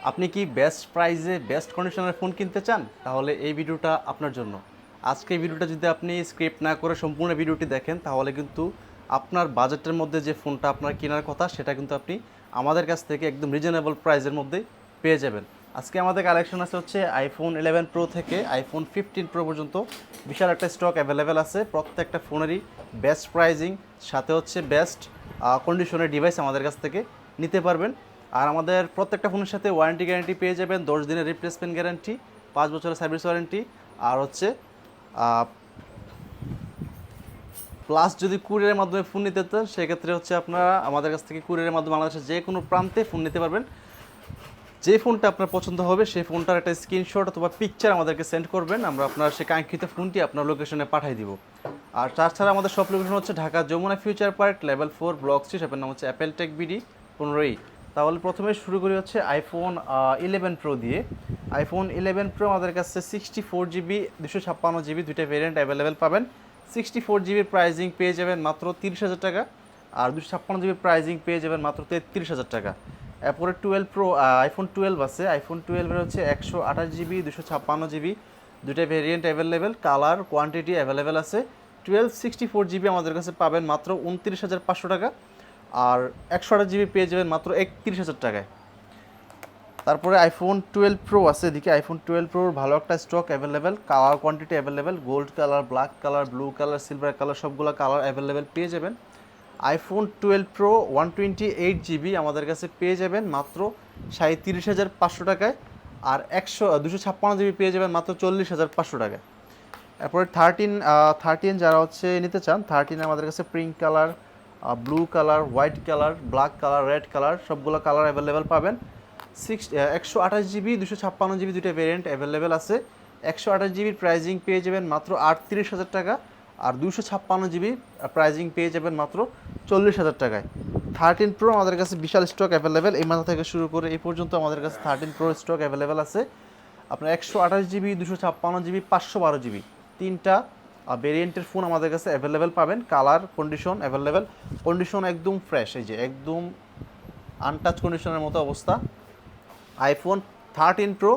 আপনি কি বেস্ট প্রাইসে বেস্ট কন্ডিশনের ফোন কিনতে চান? তাহলে এই ভিডিওটা আপনার জন্য। আজকে এই ভিডিওটা যদি আপনি স্ক্রিপ্ট না করে সম্পূর্ণ ভিডিওটি দেখেন তাহলে কিন্তু আপনার বাজেটের মধ্যে যে ফোনটা আপনার কেনার কথা সেটা কিন্তু আপনি আমাদের কাছ থেকে একদম রিজনেবল প্রাইসের মধ্যেই পেয়ে যাবেন। আজকে আমাদের কালেকশন আছে হচ্ছে আইফোন 11 প্রো থেকে আইফোন 15 প্রো পর্যন্ত বিশাল একটা স্টক অ্যাভেলেবেল আছে। প্রত্যেকটা ফোনেরই বেস্ট প্রাইজিং সাথে হচ্ছে বেস্ট কন্ডিশনের ডিভাইস আমাদের কাছ থেকে নিতে পারবেন। আর আমাদের প্রত্যেকটা ফোনের সাথে ওয়ারেন্টি গ্যারান্টি পেয়ে যাবেন, 10 দিনের রিপ্লেসমেন্ট গ্যারান্টি, 5 বছরের সার্ভিস ওয়ারেন্টি। আর হচ্ছে প্লাস যদি কুরিয়ারের মাধ্যমে ফোন নিতে চান সেক্ষেত্রে হচ্ছে আপনারা আমাদের কাছ থেকে কুরিয়ারের মাধ্যমে বাংলাদেশের যে কোনো প্রান্তে ফোন নিতে পারবেন। যে ফোনটা আপনার পছন্দ হবে সেই ফোনটার একটা স্ক্রিনশট অথবা পিকচার আমাদেরকে সেন্ড করবেন, আমরা আপনার সেই কাঙ্ক্ষিত ফোনটি আপনার লোকেশনে পাঠিয়ে দিব। আর তাছাড়া আমাদের সব লোকেশন হচ্ছে Dhaka Jamuna future park level 4 block 3, শপের নাম হচ্ছে অ্যাপেল টেক বিডি 15। তাহলে প্রথমে শুরু করি হচ্ছে আইফোন 11 প্রো দিয়ে। আইফোন 11 প্রো আমাদের কাছে 64 জিবি 256 জিবি দুইটা ভেরিয়েন্ট অ্যাভেলেবেল পাবেন। 64 জিবির প্রাইজিং পেয়ে যাবেন মাত্র 30,000 টাকা, আর 256 জিবির প্রাইজিং পেয়ে যাবেন মাত্র 33,000 টাকা। এরপরে 12 প্রো আইফোন 12 আছে। আইফোন 12 হচ্ছে 128 জিবি 256 জিবি দুইটা variant available, colour quantity available আছে। 64 জিবি আমাদের কাছে পাবেন মাত্র 29,500 টাকা, আর 128 জিবি পেয়ে যাবেন মাত্র 31,000 টাকায়। তারপরে আইফোন 12 প্রো আছে এদিকে। আইফোন 12 প্রোর ভালো একটা stock available, colour quantity available, gold colour, black colour, blue colour, silver colour সবগুলো কালার অ্যাভেলেবেল পেয়ে যাবেন। আইফোন 12 প্রো 128 জিবি আমাদের কাছে পেয়ে যাবেন মাত্র 37,500 টাকায়, আর 256 জিবি পেয়ে যাবেন মাত্র 40,500 টাকায়। এরপরে 13 যারা হচ্ছে নিতে চান, 13 আমাদের কাছে pink colour, blue colour, white colour, black colour, red colour সবগুলো কালার অ্যাভেলেবেল পাবেন। 128 জিবি 256 জিবি দুইটা ভেরিয়েন্ট অ্যাভেলেবেল আছে। 128 জিবির প্রাইজিং পেয়ে যাবেন মাত্র 38,000 টাকা, আর 256 জিবি প্রাইজিং পেয়ে যাবেন মাত্র 40,000 টাকায়। 13 প্রো আমাদের কাছে বিশাল স্টক অ্যাভেলেবেল, এই মাথা থেকে শুরু করে এই পর্যন্ত আমাদের কাছে 13 প্রো স্টক অ্যাভেলেবেল আছে। আপনার 128 জিবি 256 জিবি 512 জিবি তিনটা ভেরিয়েন্টের ফোন আমাদের কাছে অ্যাভেলেবেল পাবেন। কালার কন্ডিশন অ্যাভেলেবেল, কন্ডিশন একদম ফ্রেশ, এই যে একদম আনটাচ কন্ডিশনের মতো অবস্থা। আইফোন 13 প্রো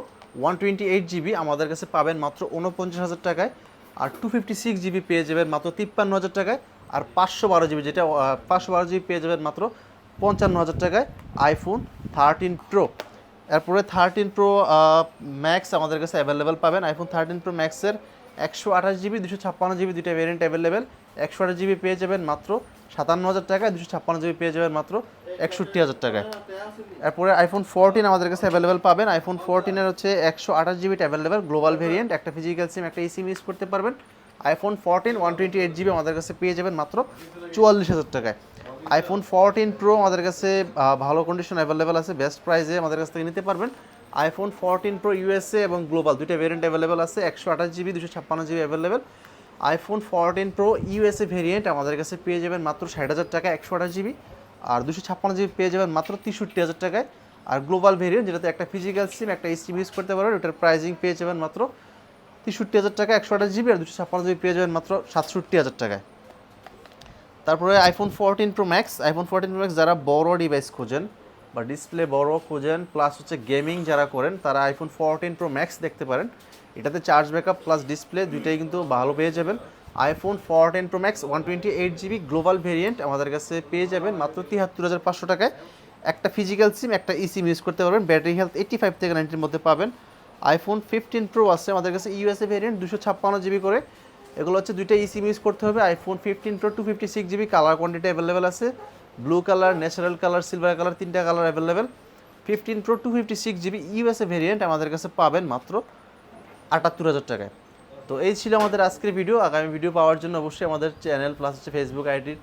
128 জিবি আমাদের কাছে পাবেন মাত্র 49,000 টাকায়, আর 256 জিবি পেয়ে যাবেন মাত্র 53,000 টাকায়, আর 512 জিবি যেটা 512 জিবি পেয়ে যাবেন মাত্র 55,000 টাকায় আইফোন 13 প্রো। এরপরে 13 প্রো ম্যাক্স আমাদের কাছে অ্যাভেলেবেল পাবেন। আইফোন 13 প্রো ম্যাক্সের 128 জিবি 256 জিবি দুইটা ভেরিয়েন্ট অ্যাভেলেবেল। 128 জিবি পেয়ে যাবেন মাত্র 57,000 টাকায়, 256 জিবি পেয়ে যাবেন মাত্র 61,000 টাকায়। এরপরে আইফোন 14 আমাদের কাছে অ্যাভেলেবেল পাবেন। আইফোন 14 হচ্ছে 128 জিবি অ্যাভেলেবেল, গ্লোবাল ভেরিয়েন্ট, একটা ফিজিক্যাল সিম একটা ইসিম ইউজ করতে পারবেন। আইফোন 14 128 জিবি আমাদের কাছে পেয়ে যাবেন মাত্র 44,000 টাকায়। আইফোন 14 প্রো আমাদের কাছে ভালো কন্ডিশন অ্যাভেলেবেল আছে, বেস্ট প্রাইসে আমাদের কাছ থেকে নিতে পারবেন। আইফোন 14 প্রো ইউএসএ এবং গ্লোবাল দুইটা ভেরিয়েন্ট অ্যাভেলেবেল আছে। 128 GB 256 GB available. IPhone 14 pro USA variant আমাদের কাছে পেয়ে যাবেন মাত্র 60,000 টাকা 128 জিবি, আর 256 জিবি পেয়ে যাবেন মাত্র 63,000 টাকায়। আর গ্লোবাল ভেরিয়েন্ট যেটাতে একটা ফিজিক্যাল সিম একটা সিম ইউজ করতে পারবেন, ওটার প্রাইজিং পেয়ে যাবেন মাত্র 63,000 টাকা 128 জিবি, আর 256 জিবি পেয়ে যাবেন মাত্র 67,000 টাকায়। তারপরে iPhone 14 pro max. IPhone 14 pro max যারা বড় ডিভাইস খোঁজেন বা ডিসপ্লে বড় খোঁজেন প্লাস হচ্ছে গেমিং যারা করেন তারা আইফোন 14 প্রো ম্যাক্স দেখতে পারেন। এটাতে চার্জ ব্যাকআপ প্লাস ডিসপ্লে দুইটাই কিন্তু ভালো পেয়ে যাবেন। IPhone 14 pro max 128 GB global variant আমাদের কাছে পেয়ে যাবেন মাত্র 73,500 টাকায়। একটা ফিজিক্যাল সিম একটা সিম ইউজ করতে পারবেন, ব্যাটারি হেলথ 85 থেকে 90-র মধ্যে পাবেন। আইফোন 15 প্রো আছে আমাদের কাছে ইউএসএ ভেরিয়েন্ট 256 জিবি করে, এগুলো হচ্ছে দুইটা সিম ইউজ করতে হবে। IPhone 15 pro 256 GB, colour quantity available আছে, blue colour, natural colour, silver colour তিনটা colour available. 15 pro 256 GB USA variant আমাদের কাছে পাবেন মাত্র 78,000 টাকায়। তো এই ছিল আমাদের আজকের ভিডিও। আগামী ভিডিও পাওয়ার জন্য অবশ্যই আমাদের চ্যানেল প্লাস হচ্ছে ফেসবুক আইডির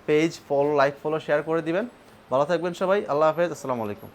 page follow, like, follow, share করে দিবেন। ভালো থাকবেন সবাই, আল্লাহ হাফেজ, আসসালামু আলাইকুম।